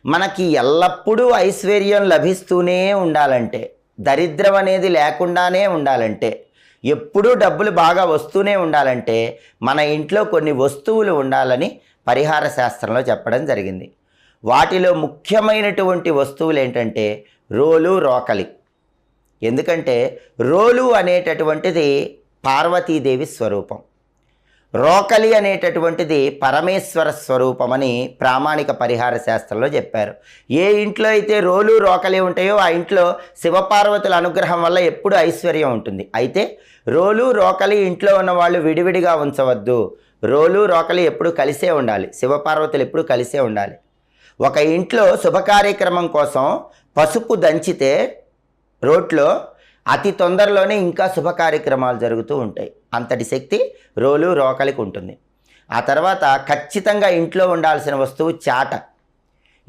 మనకి ఎల్లప్పుడూ ఐశ్వర్యం లభిస్తూనే ఉండాలంటే, దరిద్రం అనేది లేకుండానే ఉండాలంటే, ఎప్పుడూ డబ్బులు బాగా వస్తూనే ఉండాలంటే మన ఇంట్లో కొన్ని వస్తువులు ఉండాలని పరిహార శాస్త్రంలో చెప్పడం జరిగింది. వాటిలో ముఖ్యమైనటువంటి వస్తువులు ఏంటంటే రోలు, రోకలి. ఎందుకంటే రోలు అనేటటువంటిది పార్వతీదేవి స్వరూపం, రోకలి అనేటటువంటిది పరమేశ్వర స్వరూపమని ప్రామాణిక పరిహార శాస్త్రంలో చెప్పారు. ఏ ఇంట్లో అయితే రోలు, రోకలి ఉంటాయో ఆ ఇంట్లో శివపార్వతుల అనుగ్రహం వల్ల ఎప్పుడు ఐశ్వర్యం ఉంటుంది. అయితే రోలు, రోకలి ఇంట్లో ఉన్న వాళ్ళు విడివిడిగా ఉంచవద్దు. రోలు, రోకలి ఎప్పుడు కలిసే ఉండాలి, శివపార్వతులు ఎప్పుడు కలిసే ఉండాలి. ఒక ఇంట్లో శుభకార్యక్రమం కోసం పసుపు దంచితే రోట్లో అతి తొందరలోనే ఇంకా శుభ కార్యక్రమాలు జరుగుతూ ఉంటాయి. అంతటి శక్తి రోలు, రోకలికి ఉంటుంది. ఆ తర్వాత ఖచ్చితంగా ఇంట్లో ఉండాల్సిన వస్తువు చాట.